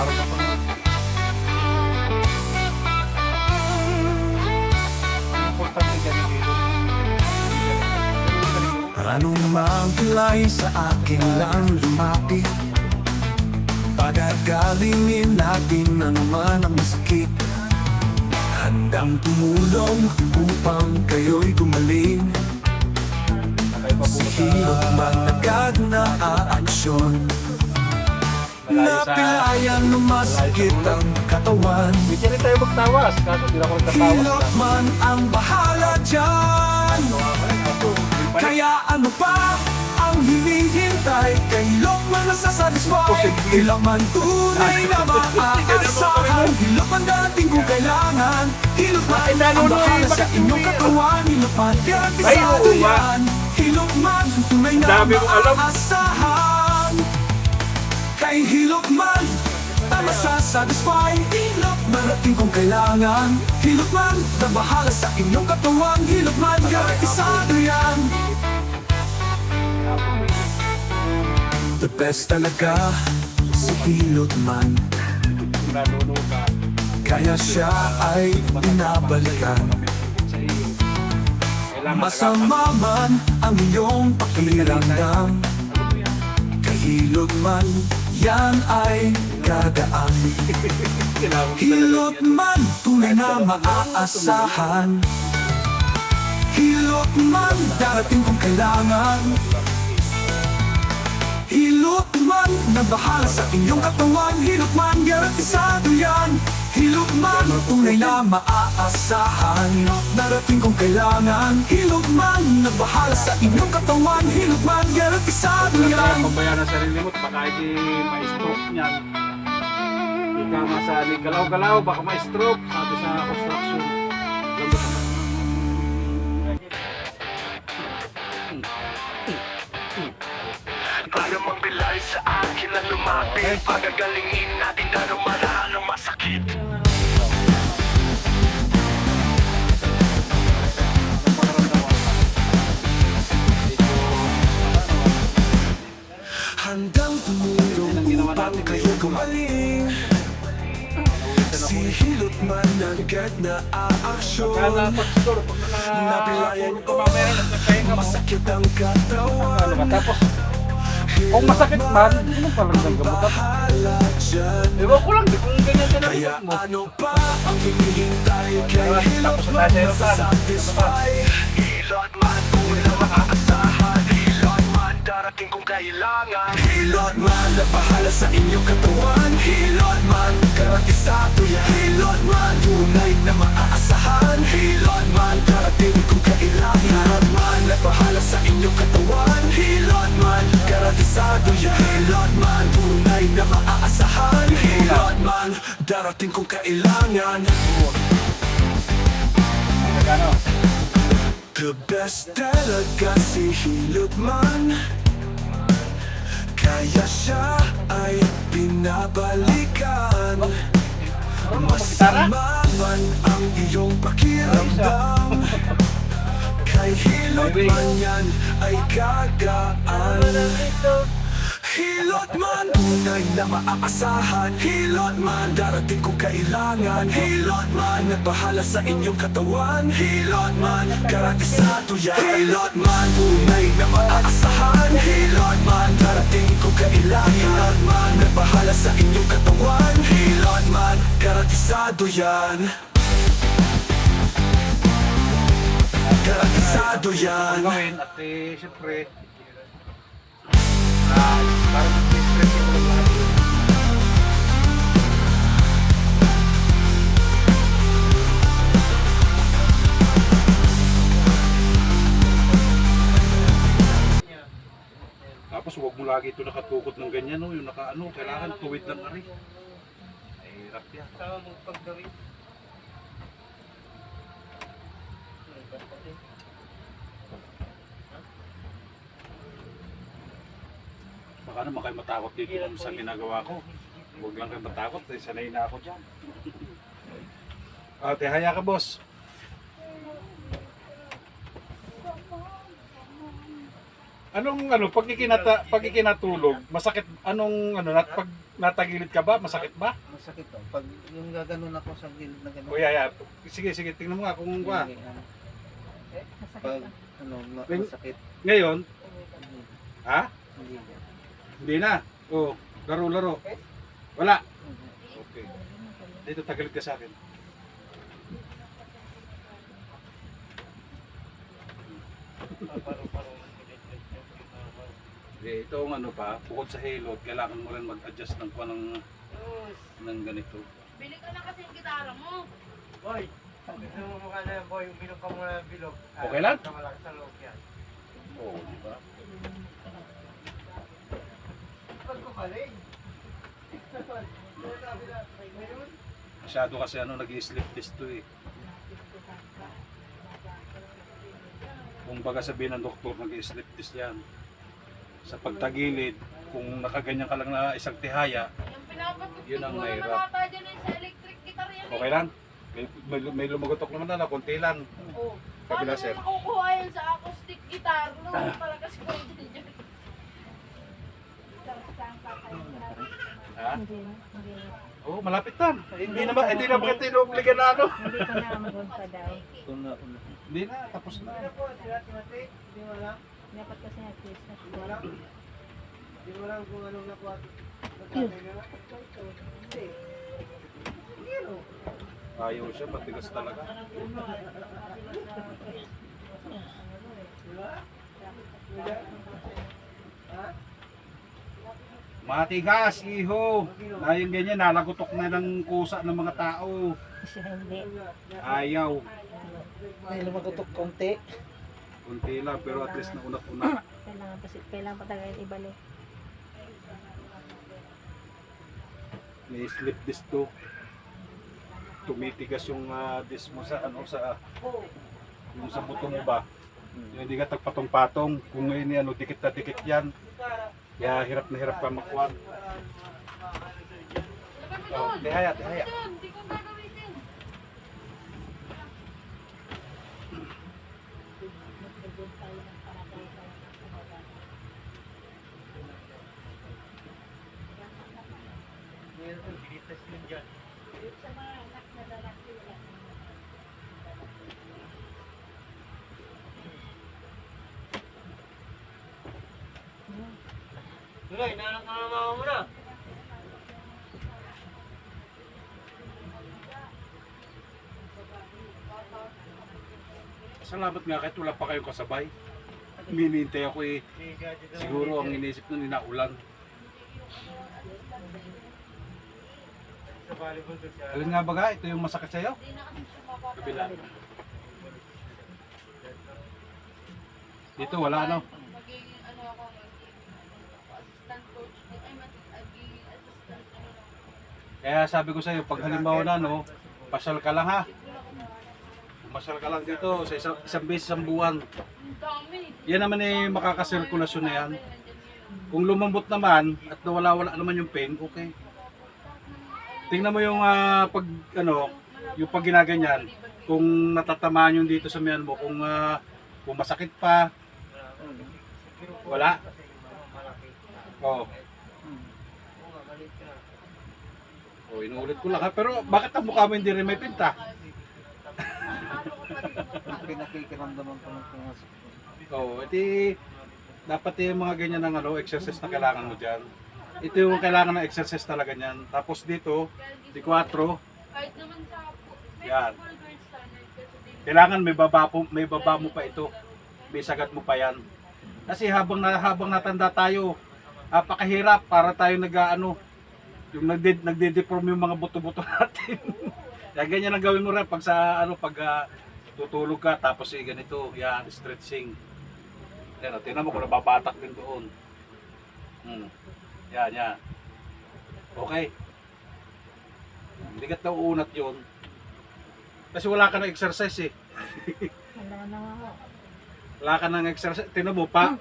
araw na pang importante ganito yun. Anong magdalay sa akin lang lumapit? Pagagalingin natin anuman ang masakit. Handang tumulong upang kayo'y gumaling. Sihilot man agad na aaksyon. Napilayan lumasakit ang katawan. Hindi rin tayo magtawas, kaso hindi ako nagtatawas. Hilot man ang bahala dyan. Kaya ano pa ang hinihintay? Kay hilot man nasasatisfy. Ilang man tunay na maaasahan. Hilot man dating kung kailangan. Hilot man ang bahala sa inyong katawan. Hilot man garantisado yan. Hilot man tunay na Dami mong alam. maaasahan. Kay hilot man tama sasatisfy. Hilot man dating kung kailangan. Hilot man na bahala sa inyong katawan. Hilot man garantisado yan. The best talaga si Hilot man. Nanunugan. Kaya siya ay binabalikan. Masama man ang iyong pakiramdam. Kahilot man, yan ay gagaan. Hilot man, tunay na maaasahan. Hilot man, darating kung kailangan. Hilot man, na bahala sa inyong katawan. Hilot man, garantisado yan. Hilot man, tunay na maaasahan. Darating kung kailangan. Hilot man, na bahala sa inyong katawan. Hilot man, garantisado Kaya yan. pambayaan ang sarili mo, baka hindi ma-stroke niyan. Ika nga sa galaw-galaw, baka ma-stroke, sabi sa construction. Ayaw magbilay sa akin na lumapit. Pagagalingin natin darumala ng masakit. Handang tumulong upang kayo gumaling. Si Hilot man agad na aaksyon. Kaya pag-store, pag Napilayan ko, mamaya nagpapahinga mo. masakit ang katawan. Tapos, kung masakit man, ano palang ng gamot? Bahala dyan. Ewan ko lang, di kung ganyan ka na Kaya gamot mo. ano pa ang hinihintay? Kay Hilot Tapos na man tayo sa satisfy. Hilot man tunay na maaasahan. Hilot man darating kung kailangan. Hilot man na bahala sa inyong katawan. Hilot man garantisado yan. Hilot man tunay na maaasahan. Hilot man darating kung kailangan. Hilot man na bahala sa inyong katawan. Hilot man garantisado yan. Hilot man tunay na maaasahan. Hilot man darating kung kailangan. Nagano? The best talaga si Hilot man. Kaya siya ay binabalikan. Masama man ang iyong pakiramdam. Kay Hilot man yan ay gagaan. Hilot man, tunay na maaasahan. Hilot man, darating kung kailangan. Hilot man, nagbahala sa inyong katawan. Hilot man, garantisado yan. Hilot man, tunay na maaasahan. Hilot man, darating kung kailangan. Hilot man, nagbahala sa inyong katawan. Hilot man, garantisado yan. Garantisado yan. Gawin at siyempre, parang stress yung lahat. Tapos huwag mo lagi ito nakatukot ng ganyan, no? Yung nakaano, kailangan tuwid lang ari. Ay, hirap yan. Saan mo pagdawin? Baka naman kayo matakot dito sa ginagawa ko. Huwag lang kayo matakot, sanay na ako dyan. Ate, haya ka boss. Anong pag ikinatulog, masakit pag natagilid ka ba, masakit ba? Masakit to. Pag yung gaganon ako sa gilid na gano'n. O yeah. Sige, tingnan mo nga kung ba. Pag masakit. Ngayon, Hindi. ha? Hindi. Hindi na. O, laro. Wala. Okay. Dito, tagilid ka sa akin. Itong pa, bukod sa hilot, kailangan mo rin mag-adjust ng ganito. Bili ka na kasi yung gitara mo. Boy, gusto mo mukha na yan, boy. Uminom ka muna ng bilog. Okay lang? Malaki sa loob yan. Oo, di ba? Pagkukaling. Masyado kasi nag-i-slip test to eh. Kung baga sabihin ng doktor, nag-i-slip test yan. Sa pagtagilid, kung nakaganyan ka lang na isang tihaya, Yung pinapagupit Yun ang mo naman mahirap. ata dyan eh, sa electric guitar yan. okay lang? May lumagotok naman na, konti lang. Oh. Kabila, Paano sir. mo makukuha yan sa acoustic guitar? No, talaga si Boy dyan. Ha? Oo, malapit na. Hindi na ba tinuobligan na Hindi ko na magun pa daw. Una. Hindi na, tapos na. Ano po, sila Timothy? Hindi mo alam? Dapat kasi nag-Christmas. Hindi mo alam? Hindi mo alam kung anong nakuha. Nagkatay na? Hindi. Ayaw siya, matigas talaga. Matigas, iho. Na yung ganyan, nalagotok na ng kusa ng mga tao. Siya hindi. Ayaw. May lumagotok konti. Kunti lang, pero at least naunat-unat. Kailangan pa talaga yung ibalik. May slip disc to. Tumitigas yung disc mo sa yung sa buto mo ba. Yung hindi ka tagpatong-patong. Kung ngayon dikit na dikit yan. Kaya hirap na hirap ka makuha. Oh, tihaya. Doon, hindi ko gagamitin. Meron, binitas yun dyan. Tuloy, nalang ka ng mama mo na. Salamat nga kahit wala pa kayong kasabay. Minintay ako eh. Siguro ang inisip nun inaulan. Sa volleyball doon siya. Alin nga baga, ito yung masakit sa'yo? Hindi na kasi siya mapapalala. Kabila. Dito wala Magiging assistant coach. Ay, magiging assistant lang. Kaya sabi ko sa'yo, pag halimbawa pasyal ka lang ha. Pasyal ka lang dito sa isang beses isang buwan. Ang dami. Yan naman makakasirkulasyon na yan. Kung lumambot naman at nawala-wala naman yung pain, okay. Tingnan mo yung yung pag ginaganyan, kung natatamaan yung dito sa miyan mo, kung masakit pa, wala. Oo. Oh, inuulit ko lang ha. Pero bakit ang mukha mo hindi rin may pinta? Pinakikiramdaman ko ng pumasok. Oo, dapat yung mga ganyan ng exercise na kailangan mo dyan. Ito yung kailangan ng exercise talaga niyan. Tapos dito, di 4, Kahit naman sa Yan. full grade standard kasi din. kailangan may baba mo pa ito. May sagat mo pa yan. Kasi habang natanda tayo, napakahirap para tayo yung nagde-deform yung mga buto-buto natin. Kaya ganyan ang gawin mo rin pag tutulog ka tapos ganito, yan, stretching. Yan, tingnan mo kung nababatak din doon. Yan. Okay. Hindi ka nauunat yun. Kasi wala ka ng exercise eh. Wala na nga. Wala ka ng exercise. Tingnan mo pa.